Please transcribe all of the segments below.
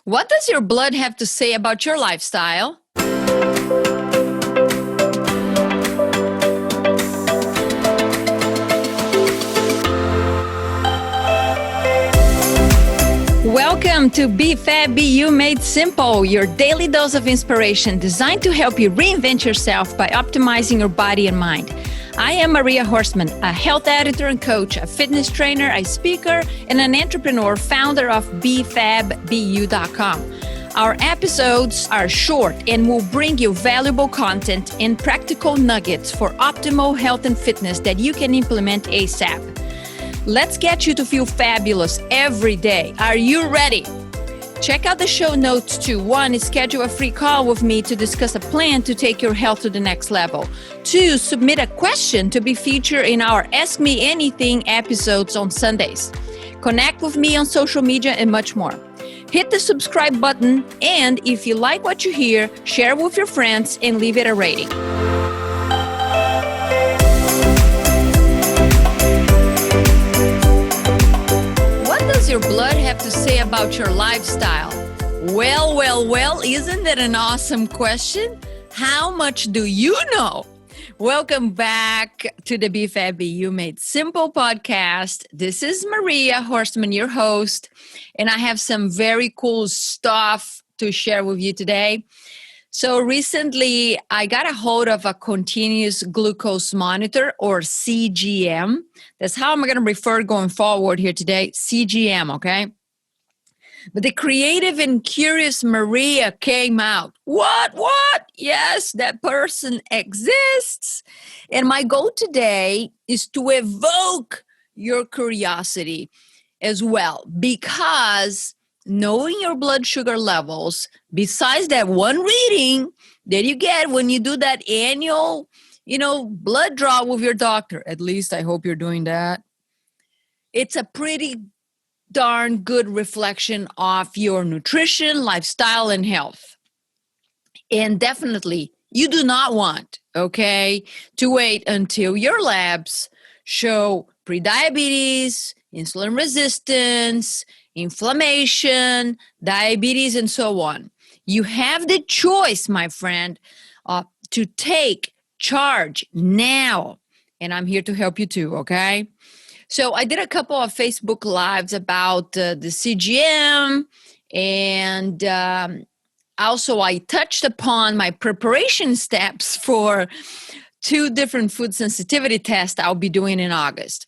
What does your blood have to say about your lifestyle? Welcome to Be Fab, Be You Made Simple, your daily dose of inspiration designed to help you reinvent yourself by optimizing your body and mind. I am Maria Horstman, a health editor and coach, a fitness trainer, a speaker, and an entrepreneur, founder of BeFabBU.com. Our episodes are short and will bring you valuable content and practical nuggets for optimal health and fitness that you can implement ASAP. Let's get you to feel fabulous every day. Are you ready? Check out the show notes to 1, schedule a free call with me to discuss a plan to take your health to the next level. 2, submit a question to be featured in our Ask Me Anything episodes on Sundays. Connect with me on social media and much more. Hit the subscribe button, and if you like what you hear, share with your friends and leave it a rating. Your blood have to say about your lifestyle? Well, isn't that an awesome question? How much do you know? Welcome back to the Be Fab, Be You Made Simple podcast. This is Maria Horstman, your host, and I have some very cool stuff to share with you today. So recently, I got a hold of a continuous glucose monitor, or CGM. That's how I'm going to refer going forward here today, CGM, okay? But the creative and curious Maria came out. What? Yes, that person exists. And my goal today is to evoke your curiosity as well, because knowing your blood sugar levels, besides that one reading that you get when you do that annual, blood draw with your doctor, at least I hope you're doing that, it's a pretty darn good reflection of your nutrition, lifestyle, and health. And definitely, you do not want, to wait until your labs show prediabetes, insulin resistance, inflammation, diabetes, and so on. You have the choice, my friend, to take charge now. And I'm here to help you too, okay? So I did a couple of Facebook Lives about the CGM, and also I touched upon my preparation steps for 2 different food sensitivity tests I'll be doing in August.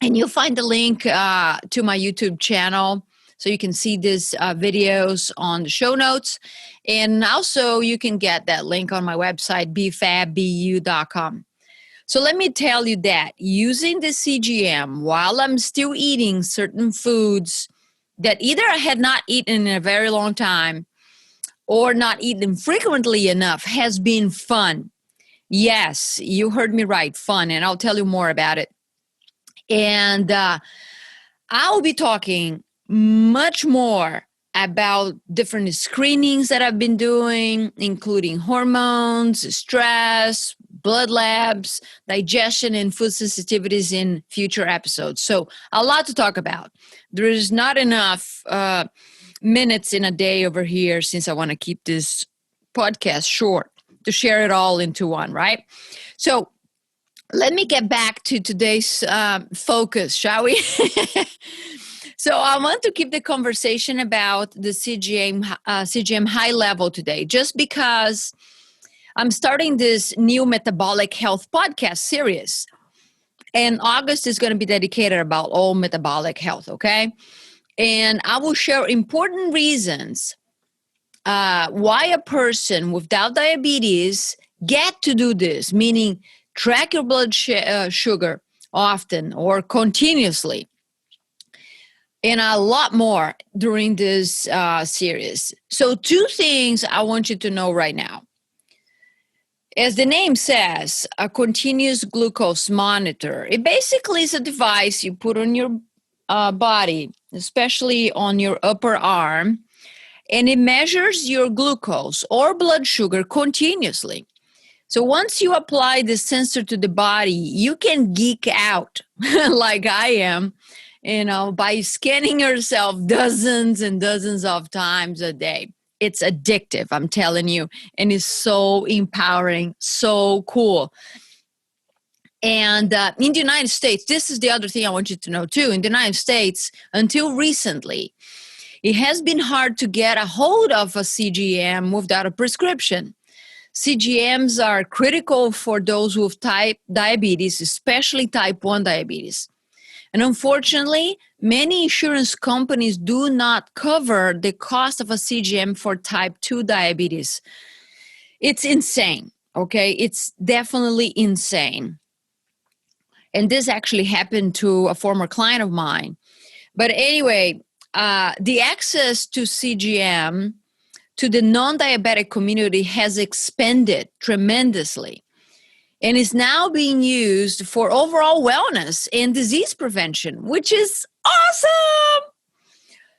And you'll find the link to my YouTube channel, so you can see these videos on the show notes. And also you can get that link on my website, BeFabBU.com. So let me tell you that using the CGM while I'm still eating certain foods that either I had not eaten in a very long time or not eaten frequently enough has been fun. Yes, you heard me right, fun. And I'll tell you more about it. And I'll be talking much more about different screenings that I've been doing, including hormones, stress, blood labs, digestion, and food sensitivities in future episodes. So a lot to talk about. There is not enough minutes in a day over here, since I want to keep this podcast short, to share it all into one, right? So let me get back to today's focus, shall we? So I want to keep the conversation about the CGM high level today, just because I'm starting this new Metabolic Health podcast series. And August is going to be dedicated about all metabolic health, okay? And I will share important reasons why a person without diabetes get to do this, meaning track your blood sugar often or continuously, and a lot more during this series. So 2 things I want you to know right now. As the name says, a continuous glucose monitor. It basically is a device you put on your body, especially on your upper arm, and it measures your glucose or blood sugar continuously. So once you apply the sensor to the body, you can geek out like I am by scanning yourself dozens and dozens of times a day. It's addictive, I'm telling you, and it's so empowering, so cool. And in the United States, this is the other thing I want you to know too. In the United States, until recently, it has been hard to get a hold of a CGM without a prescription. CGMs are critical for those with type diabetes, especially type 1 diabetes. And unfortunately, many insurance companies do not cover the cost of a CGM for type 2 diabetes. It's insane, okay? It's definitely insane. And this actually happened to a former client of mine. But anyway, the access to CGM to the non-diabetic community has expanded tremendously and is now being used for overall wellness and disease prevention, which is awesome.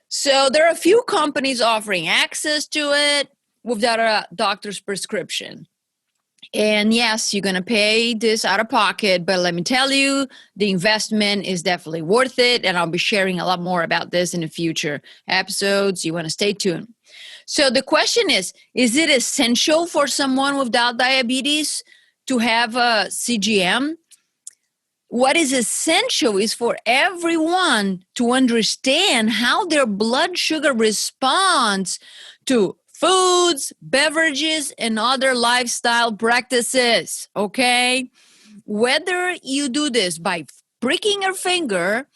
So there are a few companies offering access to it without a doctor's prescription. And yes, you're going to pay this out of pocket, but let me tell you, the investment is definitely worth it. And I'll be sharing a lot more about this in the future episodes. You want to stay tuned. So the question is it essential for someone without diabetes to have a CGM? What is essential is for everyone to understand how their blood sugar responds to foods, beverages, and other lifestyle practices, okay? Whether you do this by pricking your finger,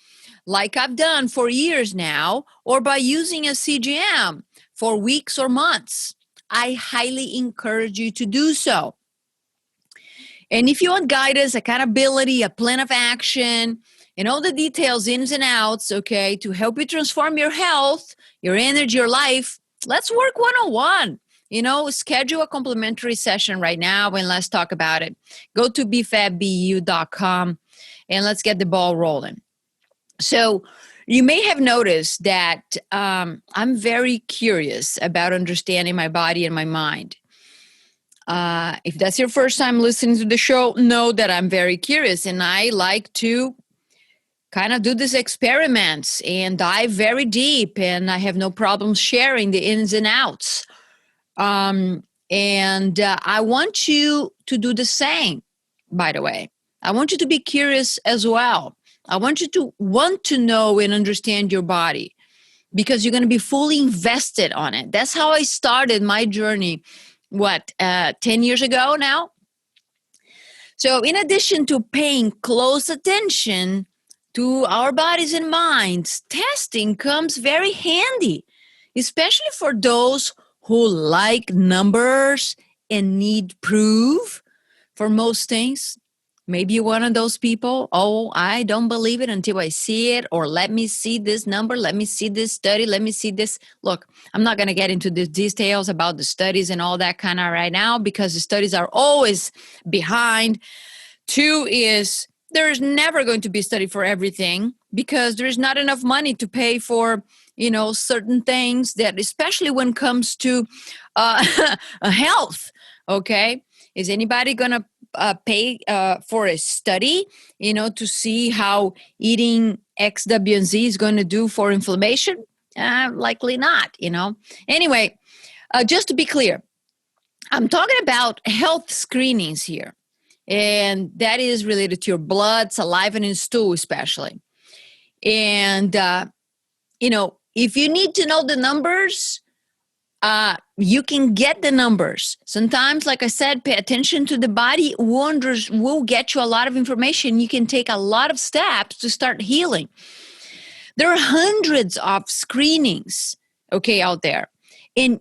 like I've done for years now, or by using a CGM for weeks or months, I highly encourage you to do so. And if you want guidance, accountability, a plan of action, and all the details, ins and outs, okay, to help you transform your health, your energy, your life, let's work one-on-one. Schedule a complimentary session right now and let's talk about it. Go to bfabbu.com and let's get the ball rolling. So you may have noticed that I'm very curious about understanding my body and my mind. If that's your first time listening to the show, know that I'm very curious and I like to kind of do these experiments and dive very deep, and I have no problem sharing the ins and outs. I want you to do the same, by the way. I want you to be curious as well. I want you to want to know and understand your body because you're going to be fully invested on it. That's how I started my journey, 10 years ago now? So in addition to paying close attention to our bodies and minds, testing comes very handy, especially for those who like numbers and need proof for most things. Maybe you're one of those people. Oh, I don't believe it until I see it, or let me see this number, let me see this study, let me see this. Look, I'm not going to get into the details about the studies and all that kind of right now because the studies are always behind. Two is there's never going to be a study for everything because there's not enough money to pay for, certain things that, especially when it comes to health, okay? Is anybody going to pay for a study, to see how eating X, W, and Z is going to do for inflammation? Likely not, Anyway, just to be clear, I'm talking about health screenings here. And that is related to your blood, saliva, and stool especially. And, if you need to know the numbers, you can get the numbers. Sometimes, like I said, pay attention to the body. Wonders will get you a lot of information. You can take a lot of steps to start healing. There are hundreds of screenings, out there. And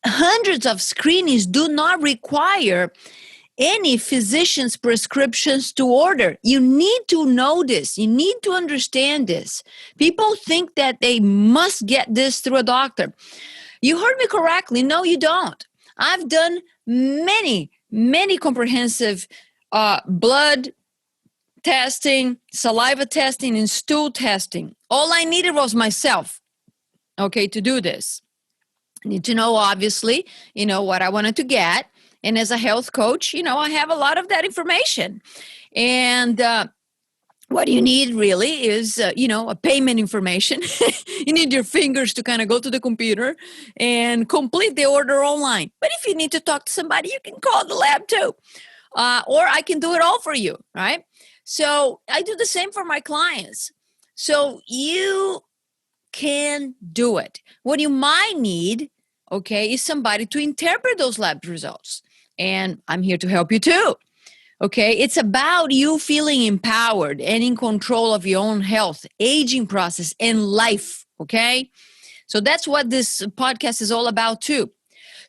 hundreds of screenings do not require any physician's prescriptions to order. You need to know this. You need to understand this. People think that they must get this through a doctor. You heard me correctly. No, you don't. I've done many comprehensive blood testing, saliva testing, and stool testing. All I needed was myself, to do this. I need to know, obviously, what I wanted to get. And as a health coach, I have a lot of that information. And what you need really is, a payment information. You need your fingers to kind of go to the computer and complete the order online. But if you need to talk to somebody, you can call the lab too. Or I can do it all for you, right? So I do the same for my clients. So you can do it. What you might need, okay, is somebody to interpret those lab results. And I'm here to help you too. Okay, it's about you feeling empowered and in control of your own health, aging process, and life. Okay, so that's what this podcast is all about too.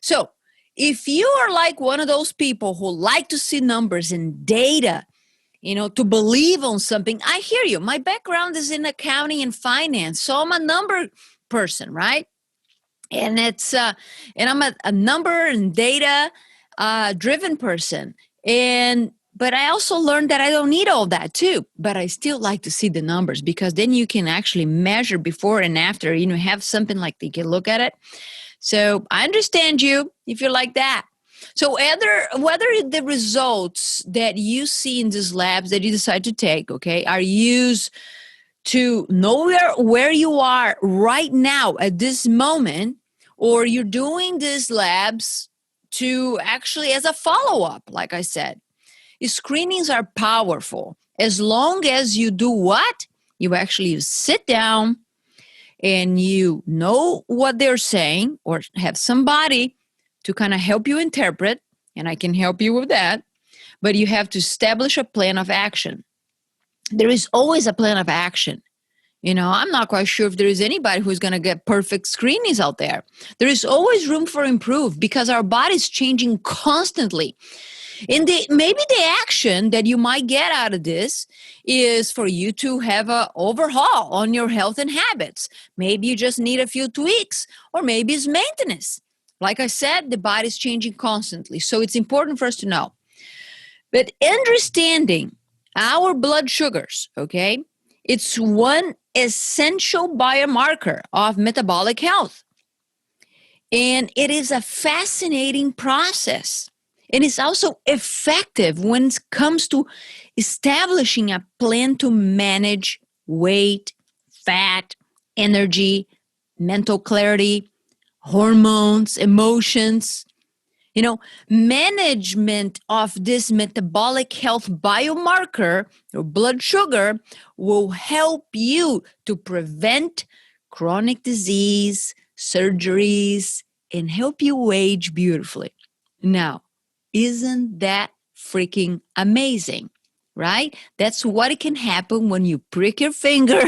So if you are like one of those people who like to see numbers and data, to believe on something, I hear you. My background is in accounting and finance, so I'm a number person, right? And I'm a number and data driven person. But I also learned that I don't need all that too. But I still like to see the numbers, because then you can actually measure before and after, have something like you can look at it. So I understand you if you're like that. So whether the results that you see in these labs that you decide to take, okay, are used to know where you are right now at this moment, or you're doing these labs to actually as a follow-up, like I said. Screenings are powerful as long as you do what? You actually sit down and you know what they're saying, or have somebody to kind of help you interpret, and I can help you with that. But you have to establish a plan of action. There is always a plan of action. I'm not quite sure if there is anybody who's going to get perfect screenings out there. There is always room for improve, because our body is changing constantly. And maybe the action that you might get out of this is for you to have an overhaul on your health and habits. Maybe you just need a few tweaks, or maybe it's maintenance. Like I said, the body is changing constantly. So it's important for us to know. But understanding our blood sugars, okay, it's one essential biomarker of metabolic health. And it is a fascinating process. And it's also effective when it comes to establishing a plan to manage weight, fat, energy, mental clarity, hormones, emotions. Management of this metabolic health biomarker, or blood sugar, will help you to prevent chronic disease, surgeries, and help you age beautifully. Now, isn't that freaking amazing, right? That's what it can happen when you prick your finger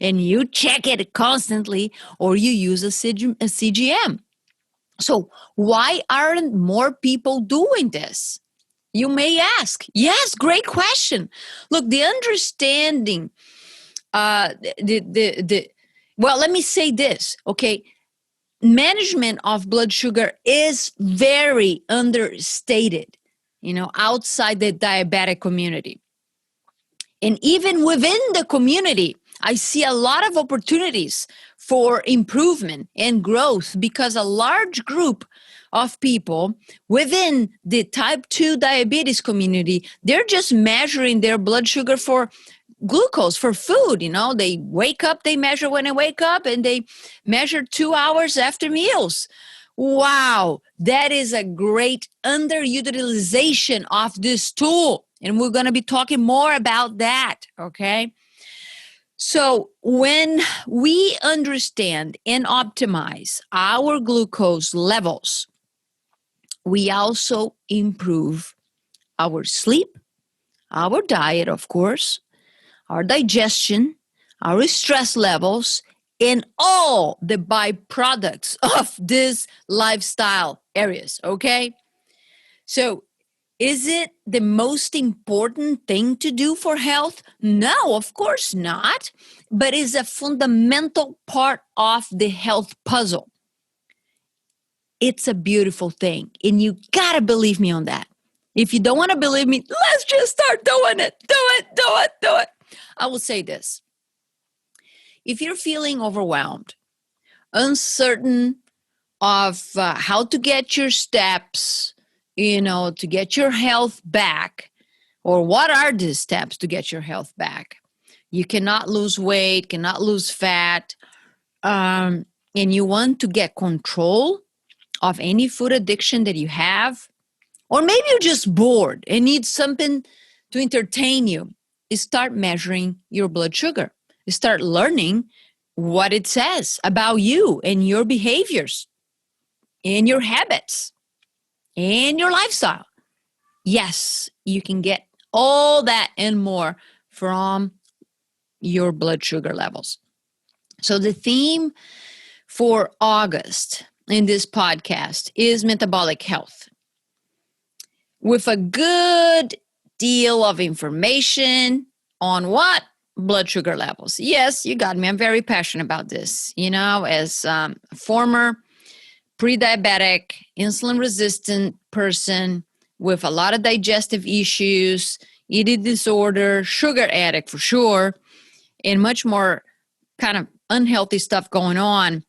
and you check it constantly, or you use a CGM. So why aren't more people doing this? You may ask. Yes, great question. Look, the understanding, well, let me say this, okay? Management of blood sugar is very understated, outside the diabetic community. And even within the community, I see a lot of opportunities for improvement and growth, because a large group of people within the type 2 diabetes community, they're just measuring their blood sugar for glucose, for food. They wake up, they measure when they wake up, and they measure 2 hours after meals. Wow, that is a great underutilization of this tool. And we're going to be talking more about that, okay? So when we understand and optimize our glucose levels, we also improve our sleep, our diet, of course, our digestion, our stress levels, and all the byproducts of these lifestyle areas, okay? So is it the most important thing to do for health? No, of course not, but it's a fundamental part of the health puzzle. It's a beautiful thing, and you gotta believe me on that. If you don't want to believe me, let's just start doing it. Do it. I will say this. If you're feeling overwhelmed, uncertain of how to get your steps, to get your health back, or what are the steps to get your health back? you cannot lose weight, cannot lose fat, and you want to get control of any food addiction that you have, or maybe you're just bored and need something to entertain you, is start measuring your blood sugar. You start learning what it says about you and your behaviors and your habits and your lifestyle. Yes, you can get all that and more from your blood sugar levels. So the theme for August in this podcast is metabolic health, with a good deal of information on what? Blood sugar levels. Yes, you got me. I'm very passionate about this. As a former pre-diabetic, insulin-resistant person with a lot of digestive issues, eating disorder, sugar addict for sure, and much more kind of unhealthy stuff going on.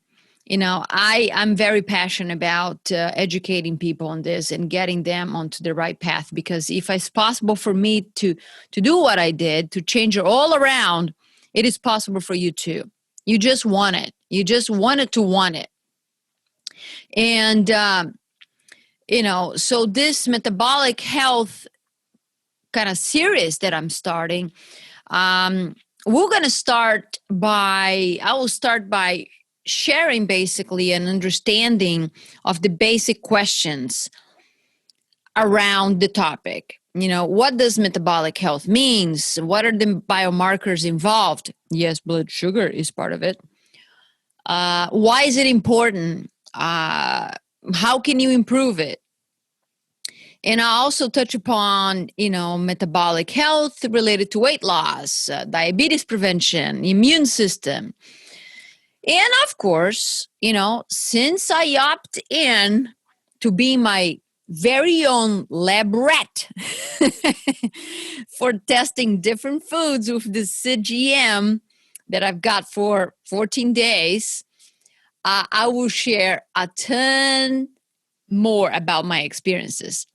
I'm very passionate about educating people on this and getting them onto the right path, because if it's possible for me to do what I did, to change it all around, it is possible for you too. You just want it. You just want it to want it. And, so this metabolic health kind of series that I'm starting, I will start by sharing basically an understanding of the basic questions around the topic. What does metabolic health means? What are the biomarkers involved? Yes, blood sugar is part of it. Why is it important? How can you improve it? And I also touch upon, metabolic health related to weight loss, diabetes prevention, immune system. And of course, since I opt in to be my very own lab rat for testing different foods with the CGM that I've got for 14 days, I will share a ton more about my experiences.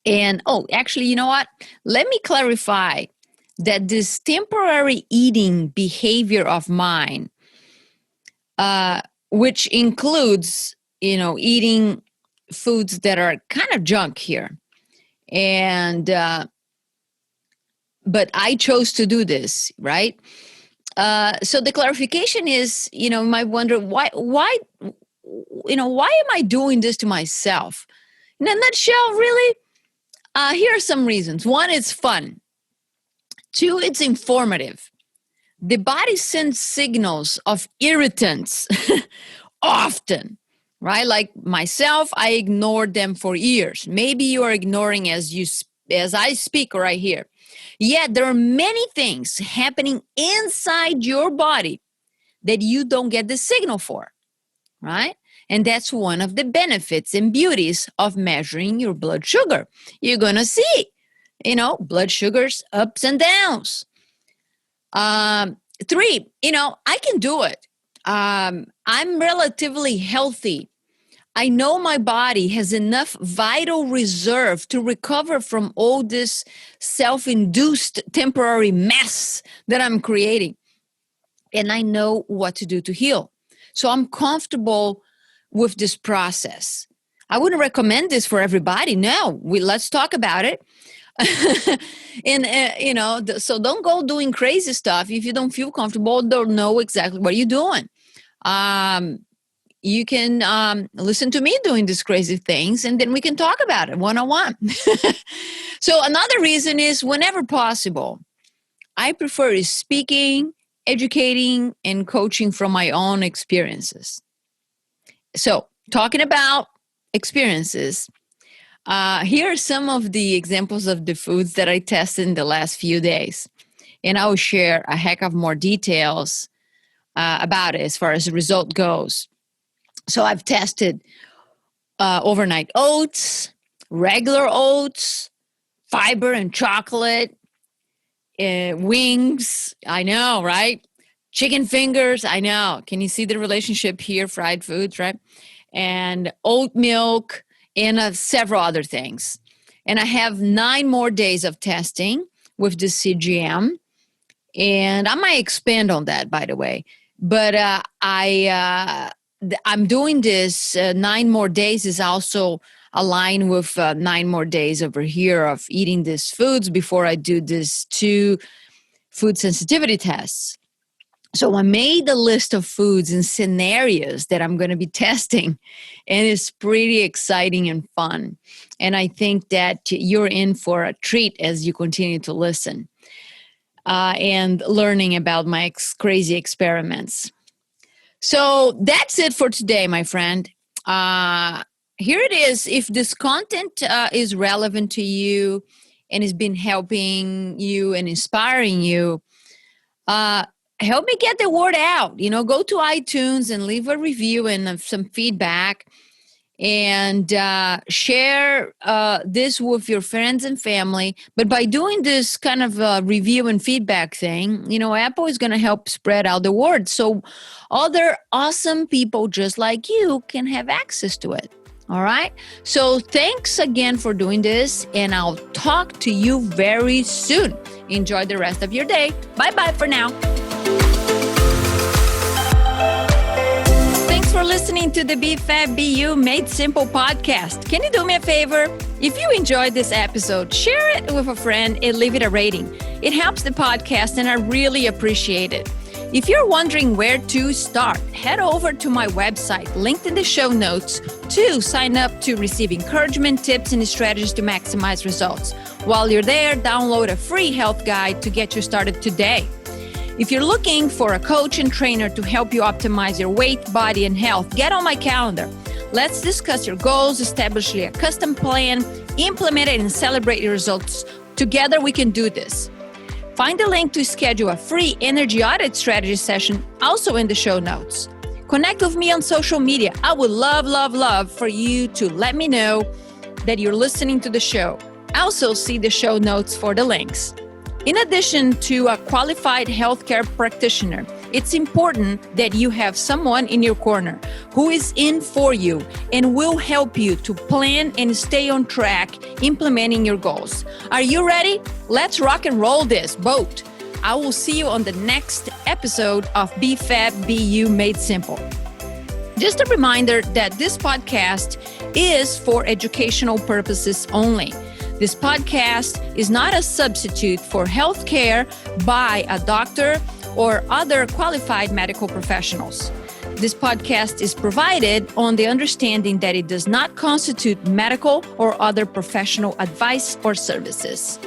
And, actually, you know what? Let me clarify that this temporary eating behavior of mine, which includes, eating foods that are kind of junk here. And, but I chose to do this, right? So the clarification is, you might wonder why am I doing this to myself? In a nutshell, really, here are some reasons. One, it's fun. Two, it's informative. The body sends signals of irritants often, right? Like myself, I ignored them for years. Maybe you are ignoring as I speak right here. Yet there are many things happening inside your body that you don't get the signal for, right? And that's one of the benefits and beauties of measuring your blood sugar. You're going to see, blood sugars ups and downs. Three, I can do it. I'm relatively healthy. I know my body has enough vital reserve to recover from all this self-induced temporary mess that I'm creating. And I know what to do to heal. So I'm comfortable with this process. I wouldn't recommend this for everybody. No, let's talk about it. And, so don't go doing crazy stuff if you don't feel comfortable, don't know exactly what you're doing. You can listen to me doing these crazy things, and then we can talk about it one-on-one. So another reason is, whenever possible, I prefer speaking, educating, and coaching from my own experiences. So talking about experiences, here are some of the examples of the foods that I tested in the last few days. And I will share a heck of more details about it as far as the result goes. So I've tested overnight oats, regular oats, fiber and chocolate, wings. I know, right? Chicken fingers. I know. Can you see the relationship here? Fried foods, right? And oat milk and several other things. And I have 9 more days of testing with the CGM. And I might expand on that, by the way. But I'm doing this 9 more days is also aligned with 9 more days over here of eating these foods before I do this 2 food sensitivity tests. So I made a list of foods and scenarios that I'm going to be testing, and it's pretty exciting and fun. And I think that you're in for a treat as you continue to listen and learning about my crazy experiments. So that's it for today, my friend. Here it is. If this content is relevant to you and has been helping you and inspiring you, help me get the word out. Go to iTunes and leave a review and some feedback, and share this with your friends and family. But by doing this kind of review and feedback thing, Apple is going to help spread out the word so other awesome people just like you can have access to it. All right. So thanks again for doing this, and I'll talk to you very soon. Enjoy the rest of your day. Bye-bye for now. Thanks for listening to the BFABU Made Simple podcast. Can you do me a favor? If you enjoyed this episode, share it with a friend and leave it a rating. It helps the podcast, and I really appreciate it. If you're wondering where to start, head over to my website, linked in the show notes, to sign up to receive encouragement, tips, and strategies to maximize results. While you're there, download a free health guide to get you started today. If you're looking for a coach and trainer to help you optimize your weight, body, and health, get on my calendar. Let's discuss your goals, establish a custom plan, implement it, and celebrate your results. Together, we can do this. Find the link to schedule a free energy audit strategy session also in the show notes. Connect with me on social media. I would love for you to let me know that you're listening to the show. Also, see the show notes for the links. In addition to a qualified healthcare practitioner, it's important that you have someone in your corner who is in for you and will help you to plan and stay on track implementing your goals. Are you ready? Let's rock and roll this boat. I will see you on the next episode of BFABU Made Simple. Just a reminder that this podcast is for educational purposes only. This podcast is not a substitute for health care by a doctor or other qualified medical professionals. This podcast is provided on the understanding that it does not constitute medical or other professional advice or services.